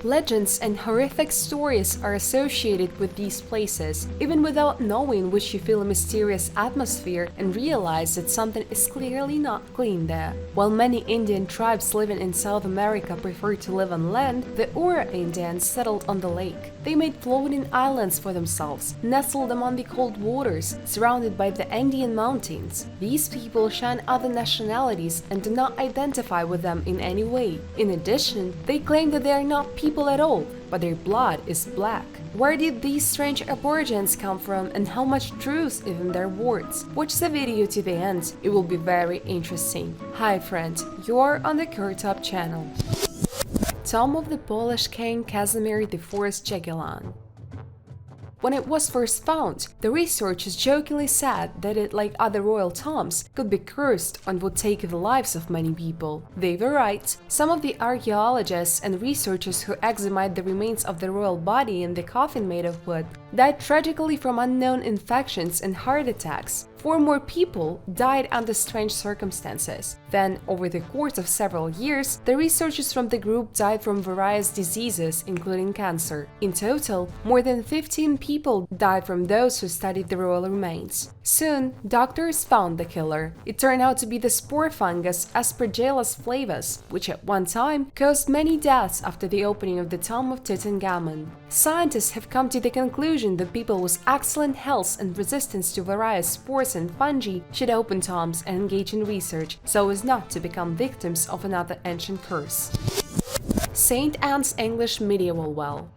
Legends and horrific stories are associated with these places. Even without knowing which, you feel a mysterious atmosphere and realize that something is clearly not clean there. While many Indian tribes living in South America prefer to live on land, the Uru Indians settled on the lake. They made floating islands for themselves, nestled among the cold waters, surrounded by the Andean mountains. These people shun other nationalities and do not identify with them in any way. In addition, they claim that they are not people at all, but their blood is black. Where did these strange aborigines come from and how much truth is in their words? Watch the video to the end, it will be very interesting. Hi friend, you are on the KirTop channel. Tomb of the Polish king Casimir the Fourth Jagiellon. When it was first found, the researchers jokingly said that it, like other royal tombs, could be cursed and would take the lives of many people. They were right. Some of the archaeologists and researchers who examined the remains of the royal body in the coffin made of wood died tragically from unknown infections and heart attacks. 4 more people died under strange circumstances. Then, over the course of several years, the researchers from the group died from various diseases, including cancer. In total, more than 15 people died from those who studied the royal remains. Soon, doctors found the killer. It turned out to be the spore fungus Aspergillus flavus, which at one time caused many deaths after the opening of the tomb of Tutankhamun. Scientists have come to the conclusion that people with excellent health and resistance to various spores and fungi should open tombs and engage in research so as not to become victims of another ancient curse. St. Anne's English medieval well.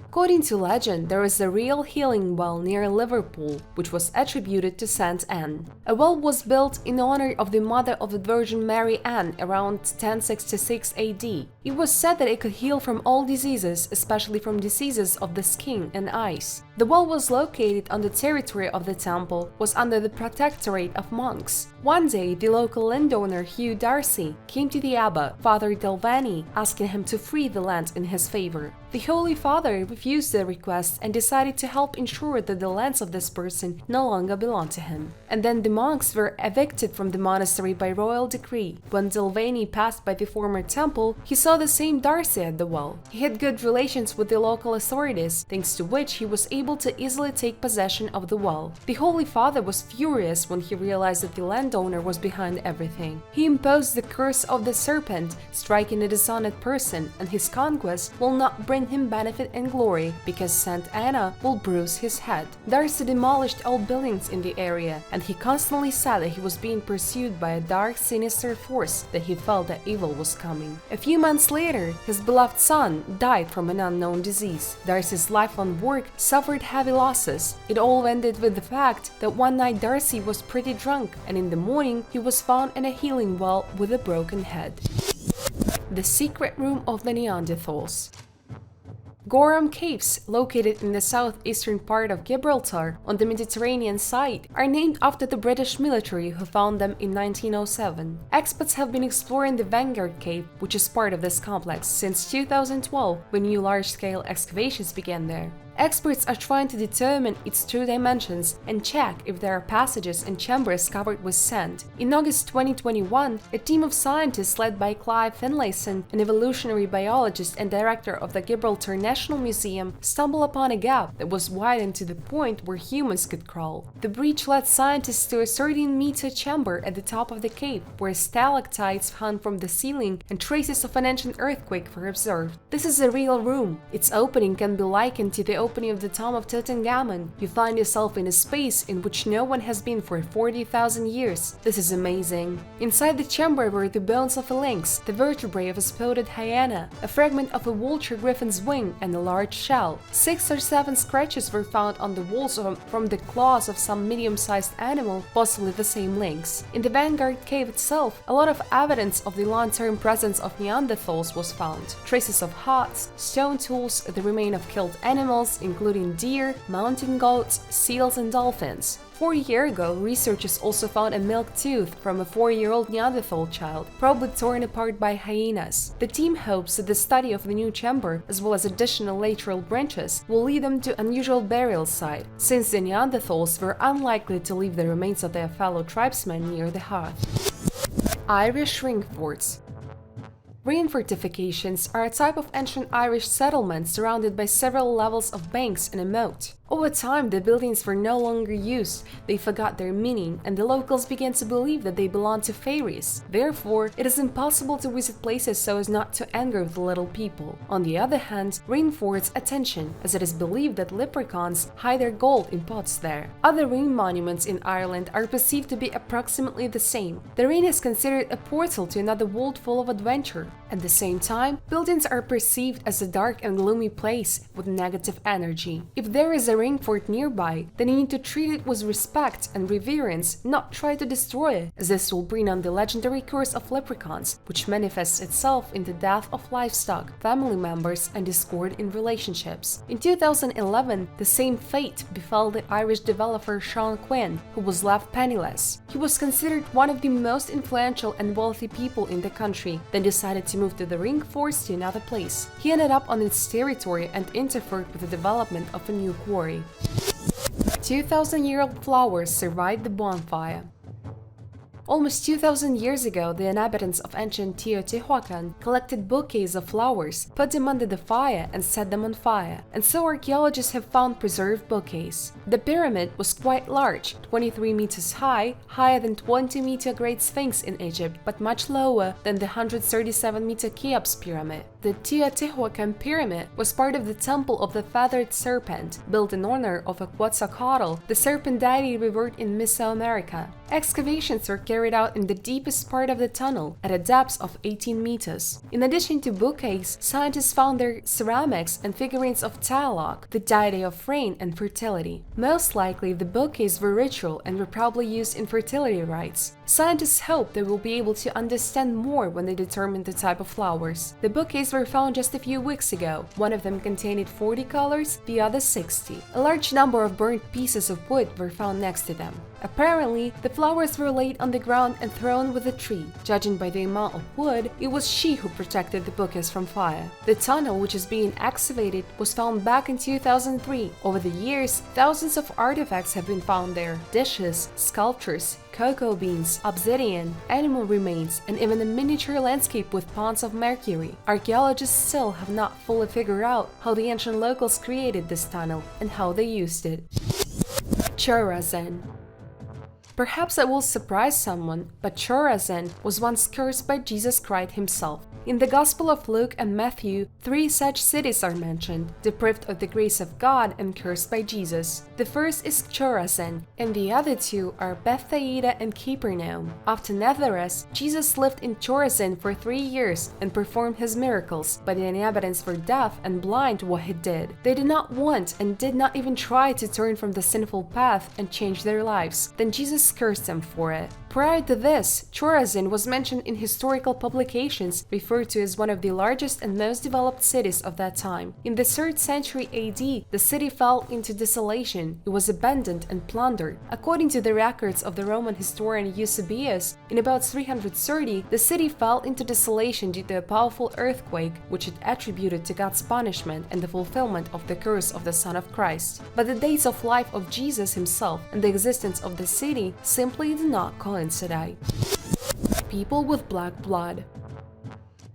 According to legend, there is a real healing well near Liverpool, which was attributed to St. Anne. A well was built in honor of the mother of the Virgin Mary Anne around 1066 AD. It was said that it could heal from all diseases, especially from diseases of the skin and eyes. The well was located on the territory of the temple, was under the protectorate of monks. One day, the local landowner Hugh Darcy came to the abbot, Father Delvany, asking him to free the land in his favor. The Holy Father refused the request and decided to help ensure that the lands of this person no longer belonged to him. And then the monks were evicted from the monastery by royal decree. When Delvany passed by the former temple, he saw the same Darcy at the well. He had good relations with the local authorities, thanks to which he was able to easily take possession of the well. The Holy Father was furious when he realized that the landowner was behind everything. He imposed the curse of the serpent, striking a dishonored person, and his conquest will not bring him benefit and glory, because Saint Anna will bruise his head. Darcy demolished all buildings in the area, and he constantly said that he was being pursued by a dark, sinister force, that he felt that evil was coming. A few months later, his beloved son died from an unknown disease. Darcy's lifelong work suffered heavy losses. It all ended with the fact that one night Darcy was pretty drunk, and in the morning he was found in a healing well with a broken head. The secret room of the Neanderthals. Gorham Caves, located in the southeastern part of Gibraltar on the Mediterranean side, are named after the British military who found them in 1907. Experts have been exploring the Bhangarh cave, which is part of this complex, since 2012, when new large-scale excavations began there. Experts are trying to determine its true dimensions and check if there are passages and chambers covered with sand. In August 2021, a team of scientists led by Clive Finlayson, an evolutionary biologist and director of the Gibraltar National Museum, stumbled upon a gap that was widened to the point where humans could crawl. The breach led scientists to a 13-meter chamber at the top of the cave, where stalactites hung from the ceiling and traces of an ancient earthquake were observed. This is a real room. Its opening can be likened to the opening of the tomb of Tutankhamun. You find yourself in a space in which no one has been for 40,000 years. This is amazing. Inside the chamber were the bones of a lynx, the vertebrae of a spotted hyena, a fragment of a vulture griffin's wing, and a large shell. 6 or 7 scratches were found on the walls from the claws of some medium-sized animal, possibly the same lynx. In the Bhangarh cave itself, a lot of evidence of the long-term presence of Neanderthals was found. Traces of huts, stone tools, the remains of killed animals, including deer, mountain goats, seals and dolphins. 4 years ago, researchers also found a milk tooth from a 4-year-old Neanderthal child, probably torn apart by hyenas. The team hopes that the study of the new chamber, as well as additional lateral branches, will lead them to unusual burial site, since the Neanderthals were unlikely to leave the remains of their fellow tribesmen near the hearth. Irish ringforts. Ring fortifications are a type of ancient Irish settlement surrounded by several levels of banks and a moat. Over time, the buildings were no longer used, they forgot their meaning, and the locals began to believe that they belonged to fairies. Therefore, it is impossible to visit places so as not to anger the little people. On the other hand, ring forts attention, as it is believed that leprechauns hide their gold in pots there. Other ring monuments in Ireland are perceived to be approximately the same. The ring is considered a portal to another world full of adventure. At the same time, buildings are perceived as a dark and gloomy place with negative energy. If there is a ring fort nearby, then you need to treat it with respect and reverence, not try to destroy it, as this will bring on the legendary curse of leprechauns, which manifests itself in the death of livestock, family members, and discord in relationships. In 2011, the same fate befell the Irish developer Sean Quinn, who was left penniless. He was considered one of the most influential and wealthy people in the country, then decided to move to the ring forts to another place. He ended up on its territory and interfered with the development of a new quarry. 2,000-year-old flowers survived the bonfire. Almost 2,000 years ago, the inhabitants of ancient Teotihuacan collected bouquets of flowers, put them under the fire, and set them on fire, and so archaeologists have found preserved bouquets. The pyramid was quite large, 23 meters high, higher than 20-meter Great Sphinx in Egypt, but much lower than the 137-meter Cheops pyramid. The Teotihuacan pyramid was part of the Temple of the Feathered Serpent, built in honor of a Quetzalcoatl, the serpent deity revered in Mesoamerica. Excavations were carried out in the deepest part of the tunnel, at a depth of 18 meters. In addition to bouquets, scientists found their ceramics and figurines of Tlaloc, the deity of rain and fertility. Most likely, the bouquets were ritual and were probably used in fertility rites. Scientists hope they will be able to understand more when they determine the type of flowers. The bouquets were found just a few weeks ago. One of them contained 40 colors, the other 60. A large number of burnt pieces of wood were found next to them. Apparently, the flowers were laid on the ground and thrown with a tree. Judging by the amount of wood, it was she who protected the bouquets from fire. The tunnel, which is being excavated, was found back in 2003. Over the years, thousands of artifacts have been found there. Dishes, sculptures, cocoa beans, obsidian, animal remains, and even a miniature landscape with ponds of mercury. Archaeologists still have not fully figured out how the ancient locals created this tunnel and how they used it. Chorazin. Perhaps it will surprise someone, but Chorazin was once cursed by Jesus Christ himself. In the Gospel of Luke and Matthew, 3 such cities are mentioned, deprived of the grace of God and cursed by Jesus. The first is Chorazin, and the other two are Bethsaida and Capernaum. After Nazareth, Jesus lived in Chorazin for 3 years and performed his miracles, but the inhabitants were deaf and blind to what he did. They did not want and did not even try to turn from the sinful path and change their lives. Then Jesus cursed them for it. Prior to this, Chorazin was mentioned in historical publications, referred to as one of the largest and most developed cities of that time. In the 3rd century AD, the city fell into desolation. It was abandoned and plundered. According to the records of the Roman historian Eusebius, in about 330, the city fell into desolation due to a powerful earthquake, which it attributed to God's punishment and the fulfillment of the curse of the Son of Christ. But the dates of life of Jesus himself and the existence of the city simply do not coincide. People with black blood.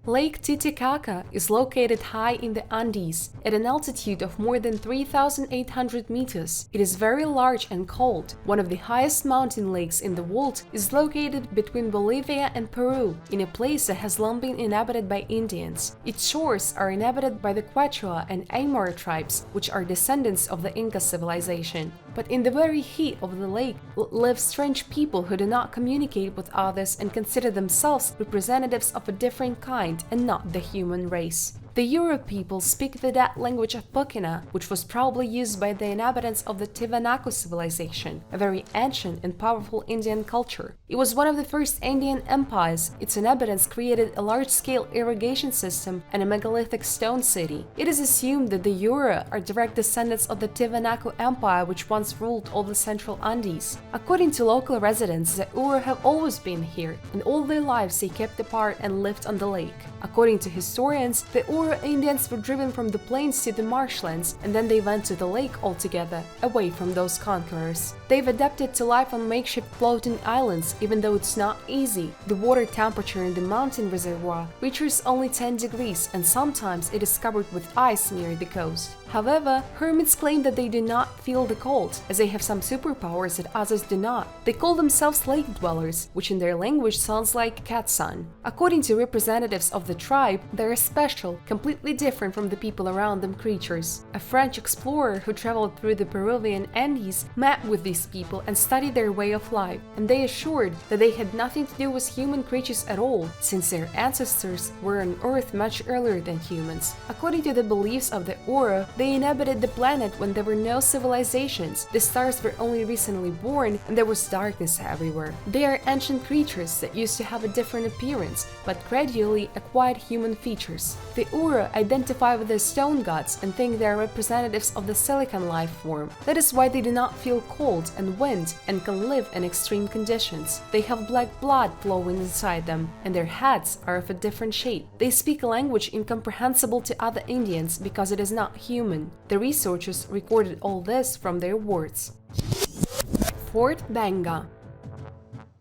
Lake Titicaca is located high in the Andes, at an altitude of more than 3,800 meters. It is very large and cold. One of the highest mountain lakes in the world is located between Bolivia and Peru, in a place that has long been inhabited by Indians. Its shores are inhabited by the Quechua and Aymara tribes, which are descendants of the Inca civilization. But in the very heat of the lake live strange people who do not communicate with others and consider themselves representatives of a different kind and not the human race. The Uru people speak the dead language of Pukina, which was probably used by the inhabitants of the Tiwanaku civilization, a very ancient and powerful Indian culture. It was one of the first Andean empires. Its inhabitants created a large-scale irrigation system and a megalithic stone city. It is assumed that the Uru are direct descendants of the Tiwanaku Empire, which once ruled all the central Andes. According to local residents, the Uru have always been here, and all their lives they kept apart and lived on the lake. According to historians, the Uru Uru Indians were driven from the plains to the marshlands, and then they went to the lake altogether, away from those conquerors. They've adapted to life on makeshift floating islands, even though it's not easy. The water temperature in the mountain reservoir reaches only 10 degrees, and sometimes it is covered with ice near the coast. However, hermits claim that they do not feel the cold, as they have some superpowers that others do not. They call themselves lake dwellers, which in their language sounds like cat-sun. According to representatives of the tribe, they are special, completely different from the people around them creatures. A French explorer who traveled through the Peruvian Andes met with these people and studied their way of life, and they assured that they had nothing to do with human creatures at all, since their ancestors were on Earth much earlier than humans. According to the beliefs of the Uru, they inhabited the planet when there were no civilizations, the stars were only recently born, and there was darkness everywhere. They are ancient creatures that used to have a different appearance, but gradually acquired human features. The Uru identify with the stone gods and think they are representatives of the silicon life form. That is why they do not feel cold and wind and can live in extreme conditions. They have black blood flowing inside them, and their heads are of a different shape. They speak a language incomprehensible to other Indians because it is not human. The researchers recorded all this from their words. Fort Bhangarh.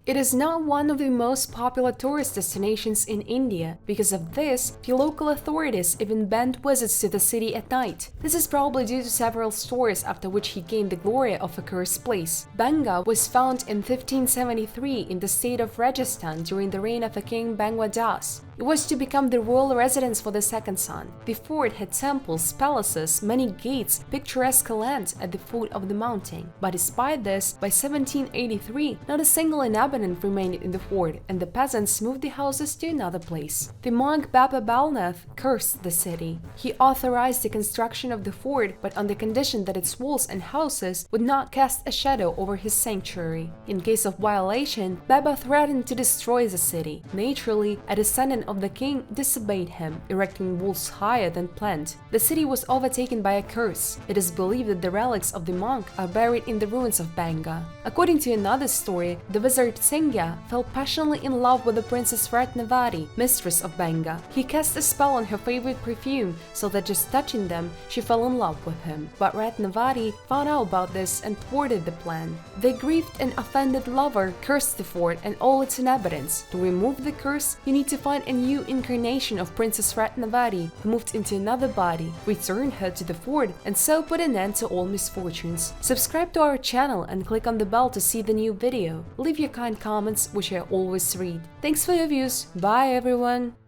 It is not one of the most popular tourist destinations in India. Because of this, the local authorities even banned visits to the city at night. This is probably due to several stories after which he gained the glory of a cursed place. Bhangarh was found in 1573 in the state of Rajasthan during the reign of the king Bhangarh Das. It was to become the royal residence for the second son. The fort had temples, palaces, many gates, picturesque land at the foot of the mountain. But despite this, by 1783, not a single inhabitant remained in the fort, and the peasants moved the houses to another place. The monk Baba Balnath cursed the city. He authorized the construction of the fort, but on the condition that its walls and houses would not cast a shadow over his sanctuary. In case of violation, Baba threatened to destroy the city. Naturally, a descendant of the king disobeyed him, erecting walls higher than planned. The city was overtaken by a curse. It is believed that the relics of the monk are buried in the ruins of Bhangarh. According to another story, the wizard Singha fell passionately in love with the princess Ratnavati, mistress of Bhangarh. He cast a spell on her favorite perfume, so that just touching them, she fell in love with him. But Ratnavati found out about this and thwarted the plan. The grieved and offended lover cursed the fort and all its inhabitants. To remove the curse, you need to find a new incarnation of Princess Ratnavati, who moved into another body, return her to the fort, and so put an end to all misfortunes. Subscribe to our channel and click on the bell to see the new video. Leave your kind comments, which I always read. Thanks for your views. Bye everyone!